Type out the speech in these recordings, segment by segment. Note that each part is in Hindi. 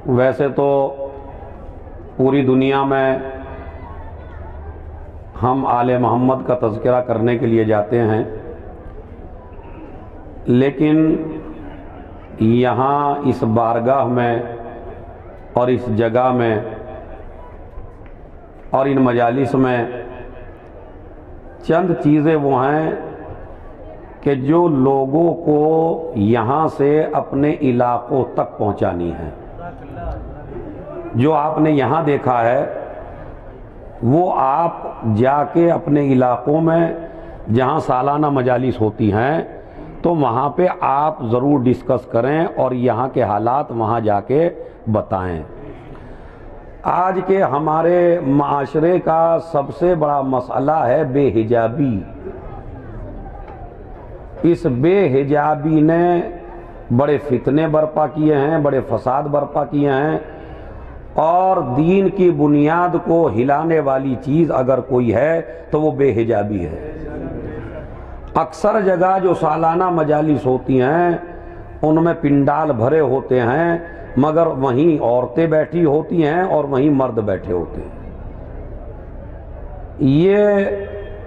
वैसे तो पूरी दुनिया में हम आले मोहम्मद का तज़किरा करने के लिए जाते हैं, लेकिन यहाँ इस बारगाह में और इस जगह में और इन मजालिस में चंद चीज़ें वो हैं कि जो लोगों को यहाँ से अपने इलाक़ों तक पहुँचानी है। जो आपने यहाँ देखा है वो आप जाके अपने इलाक़ों में जहाँ सालाना मजालिस होती हैं तो वहाँ पे आप ज़रूर डिस्कस करें और यहाँ के हालात वहाँ जाके बताएं। आज के हमारे माशरे का सबसे बड़ा मसला है बेहिजाबी। इस बेहिजाबी ने बड़े फितने बर्पा किए हैं, बड़े फसाद बर्पा किए हैं, और दीन की बुनियाद को हिलाने वाली चीज़ अगर कोई है तो वो बेहिजाबी है। अक्सर जगह जो सालाना मजालिस होती हैं उनमें पिंडाल भरे होते हैं, मगर वहीं औरतें बैठी होती हैं और वहीं मर्द बैठे होते हैं। ये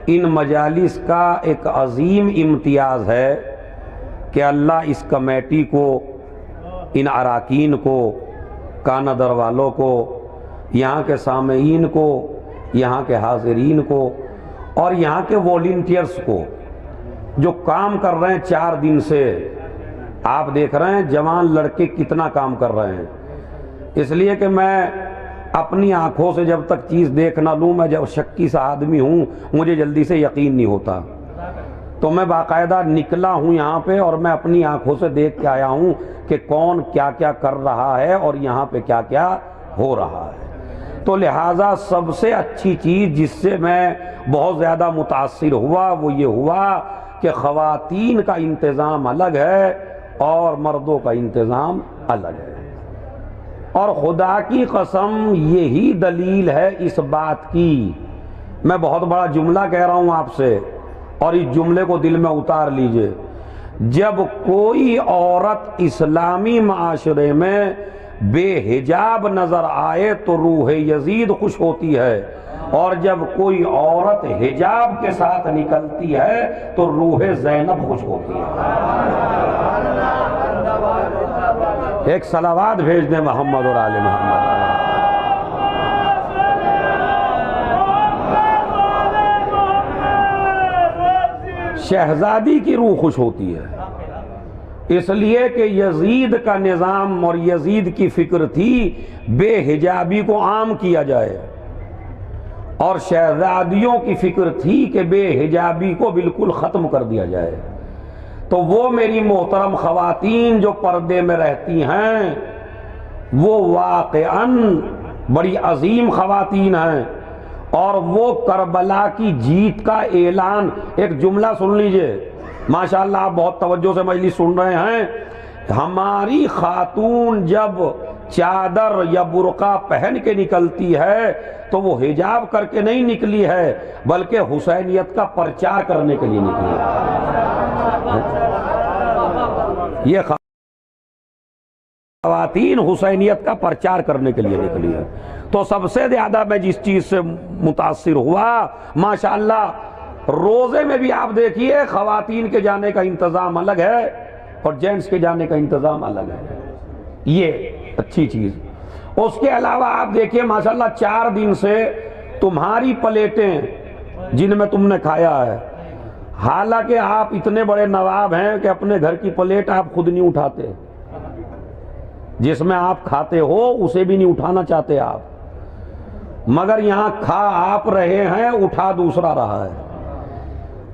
इन मजालिस का एक अजीम इम्तियाज़ है कि अल्लाह इस कमेटी को, इन अराकीन को, कानादर वालों को, यहाँ के सामीन को, यहाँ के हाज़रीन को और यहाँ के वॉलंटियर्स को जो काम कर रहे हैं 4 दिन से। आप देख रहे हैं जवान लड़के कितना काम कर रहे हैं, इसलिए कि मैं अपनी आंखों से जब तक चीज़ देख ना लूँ, मैं जब शक्की सा आदमी हूँ, मुझे जल्दी से यकीन नहीं होता। तो मैं बाकायदा निकला हूँ यहाँ पे और मैं अपनी आंखों से देख के आया हूँ कि कौन क्या क्या कर रहा है और यहाँ पे क्या क्या हो रहा है। तो लिहाजा सबसे अच्छी चीज़ जिससे मैं बहुत ज़्यादा मुतासिर हुआ वो ये हुआ कि ख़वातीन का इंतज़ाम अलग है और मर्दों का इंतज़ाम अलग है। और खुदा की कसम यही दलील है इस बात की। मैं बहुत बड़ा जुमला कह रहा हूँ आपसे और इस जुमले को दिल में उतार लीजिए। जब कोई औरत इस्लामी माशरे में बेहिजाब नज़र आए तो रूह यजीद खुश होती है, और जब कोई औरत हिजाब के साथ निकलती है तो रूह ज़ैनब खुश होती है। एक सलावात भेज दें मोहम्मद और आले मोहम्मद। शहजादी की रूह खुश होती है, इसलिए कि यजीद का निज़ाम और यजीद की फिक्र थी बेहिजाबी को आम किया जाए, और शहजादियों की फिक्र थी कि बेहिजाबी को बिल्कुल ख़त्म कर दिया जाए। तो वो मेरी मोहतरम ख़वातीन जो पर्दे में रहती हैं वो वाक़अन बड़ी अजीम ख़वातीन हैं, और वो करबला की जीत का ऐलान, एक जुमला सुन लीजिए, माशाअल्लाह आप बहुत तवज्जो से मजलिस सुन रहे हैं। हमारी खातून जब चादर या बुर्का पहन के निकलती है तो वो हिजाब करके नहीं निकली है, बल्कि हुसैनियत का प्रचार करने के लिए निकली है। ये ख़वातीन हुसैनियत का प्रचार करने के लिए निकली है। तो सबसे ज़्यादा मैं जिस चीज़ से मुतासिर हुआ, माशाअल्लाह, रोज़े में भी आप देखिए ख़वातीन के जाने का इंतज़ाम अलग है और जेंट्स के जाने का इंतज़ाम अलग है। ये अच्छी चीज़। उसके अलावा आप देखिए माशाअल्लाह 4 दिन से तुम्हारी प्लेटें जिनमें तुमने खाया है, हालांकि आप इतने बड़े नवाब हैं कि अपने घर की प्लेट आप खुद नहीं उठाते, जिसमें आप खाते हो उसे भी नहीं उठाना चाहते आप, मगर यहाँ खा आप रहे हैं, उठा दूसरा रहा है।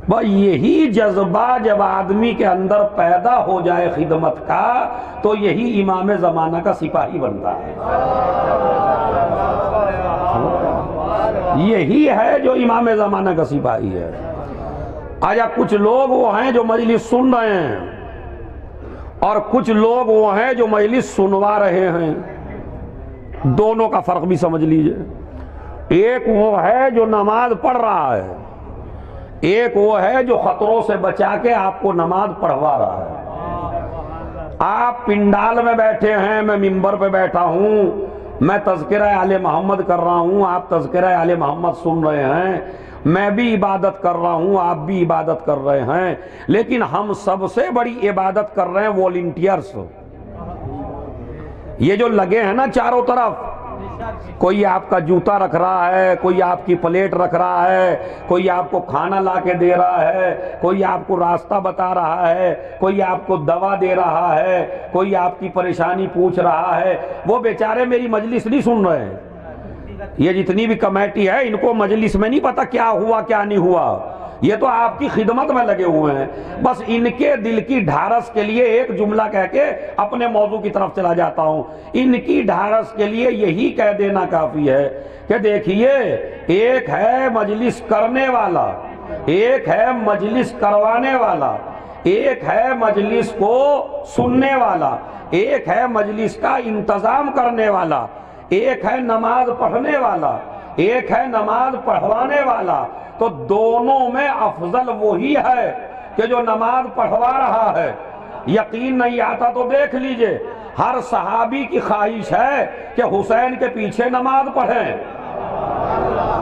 बस यही जज्बा जब आदमी के अंदर पैदा हो जाए खिदमत का, तो यही इमाम ज़माना का सिपाही बनता है। यही है जो इमाम ज़माना का सिपाही है। आजा कुछ लोग वो हैं जो मजलिस सुन रहे हैं और कुछ लोग वो हैं जो मजलिस सुनवा रहे हैं। दोनों का फर्क भी समझ लीजिए। एक वो है जो नमाज पढ़ रहा है, एक वो है जो खतरों से बचा के आपको नमाज पढ़वा रहा है। आप पिंडाल में बैठे हैं, मैं मिंबर पे बैठा हूं, मैं तज़किरा आले मोहम्मद कर रहा हूं, आप तज़किरा आले मोहम्मद सुन रहे हैं, मैं भी इबादत कर रहा हूं, आप भी इबादत कर रहे हैं, लेकिन हम सबसे बड़ी इबादत कर रहे हैं वॉलंटियर्स। ये जो लगे हैं ना चारों तरफ, कोई आपका जूता रख रहा है, कोई आपकी प्लेट रख रहा है, कोई आपको खाना ला के दे रहा है, कोई आपको रास्ता बता रहा है, कोई आपको दवा दे रहा है, कोई आपकी परेशानी पूछ रहा है, वो बेचारे मेरी मजलिस नहीं सुन रहे हैं। ये जितनी भी कमेटी है, इनको मजलिस में नहीं पता क्या हुआ क्या नहीं हुआ, ये तो आपकी खिदमत में लगे हुए हैं। बस इनके दिल की ढारस के लिए एक जुमला कह के अपने मौजू की तरफ चला जाता हूं। इनकी ढारस के लिए यही कह देना काफी है कि देखिए, एक है मजलिस करने वाला, एक है मजलिस करवाने वाला, एक है मजलिस को सुनने वाला, एक है मजलिस का इंतजाम करने वाला, एक है नमाज पढ़ने वाला, एक है नमाज पढ़वाने वाला। तो दोनों में अफजल वही है कि जो नमाज पढ़वा रहा है। यकीन नहीं आता तो देख लीजिए, हर सहाबी की ख्वाहिश है कि हुसैन के पीछे नमाज पढ़ें,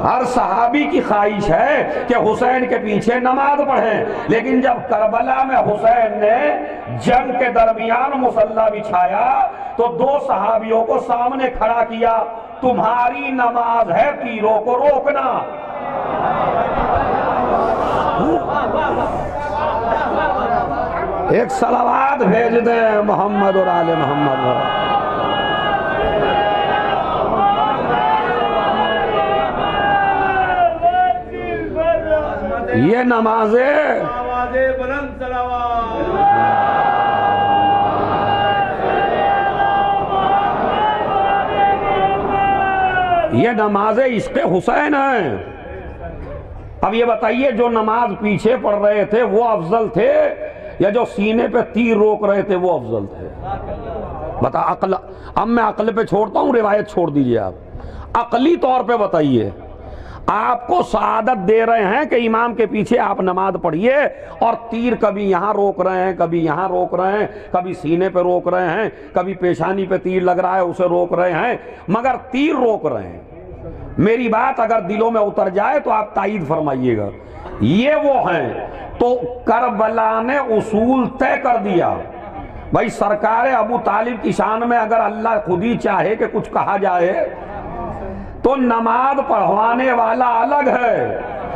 हर सहाबी की ख्वाहिश है कि हुसैन के पीछे नमाज पढ़ें। लेकिन जब करबला में हुसैन ने जंग के दरमियान मुसल्ला बिछाया तो दो सहाबियों को सामने खड़ा किया, तुम्हारी नमाज है तीरों को रोकना। एक सलावात भेज दे मोहम्मद और आले मोहम्मद। ये नमाजे बुलंद ये नमाजे इश्क़ हुसैन है। अब ये बताइए, जो नमाज पीछे पढ़ रहे थे वो अफजल थे या जो सीने पे तीर रोक रहे थे वो अफजल थे? बता अक्ल। अब मैं अक्ल पे छोड़ता हूँ, रिवायत छोड़ दीजिए आप। अकली तौर पे बताइए, आपको शहादत दे रहे हैं कि इमाम के पीछे आप नमाज पढ़िए, और तीर कभी यहाँ रोक रहे हैं, कभी यहाँ रोक रहे हैं, कभी सीने पे रोक रहे हैं, कभी पेशानी पे तीर लग रहा है उसे रोक रहे हैं, मगर तीर रोक रहे हैं। मेरी बात अगर दिलों में उतर जाए तो आप तायीद फरमाइएगा। ये वो हैं। तो करबला ने उसूल तय कर दिया। भाई सरकार अबू तालिब की शान में अगर अल्लाह खुद ही चाहे कि कुछ कहा जाए तो नमाज पढ़वाने वाला अलग है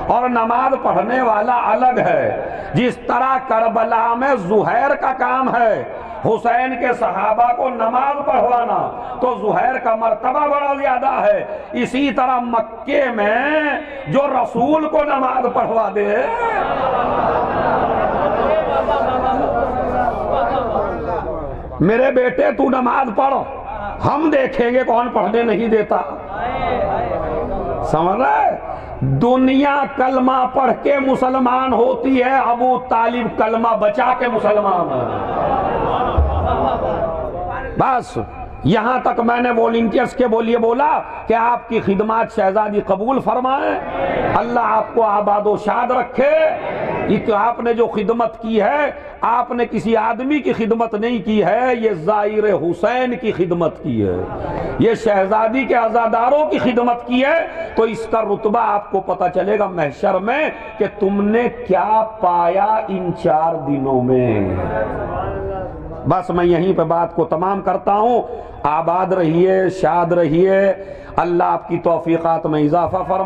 और नमाज पढ़ने वाला अलग है। जिस तरह करबला में जुहैर का काम है हुसैन के सहाबा को नमाज पढ़वाना, तो जुहैर का मर्तबा बड़ा ज्यादा है। इसी तरह मक्के में जो रसूल को नमाज पढ़वा दे, मेरे बेटे तू नमाज पढ़, हम देखेंगे कौन पढ़ने नहीं देता। समझ रहे? दुनिया कलमा पढ़ के मुसलमान होती है, अबू तालिब कलमा बचा के मुसलमान है। बस यहां तक मैंने वॉलंटियर्स के बोलिए बोला कि आपकी खिदमत शहजादी कबूल फरमाए, अल्लाह आपको आबादो शाद रखे। ये आपने जो खिदमत की है, आपने किसी आदमी की खिदमत नहीं की है, ये ज़ाहिर हुसैन की खिदमत की है, ये शहजादी के आज़ादारों की खिदमत की है। तो इसका रुतबा आपको पता चलेगा महशर में कि तुमने क्या पाया इन 4 दिनों में। बस मैं यहीं पे बात को तमाम करता हूँ। आबाद रहिए, शाद रहिए, अल्लाह आपकी तौफीकात में इजाफा फरमा।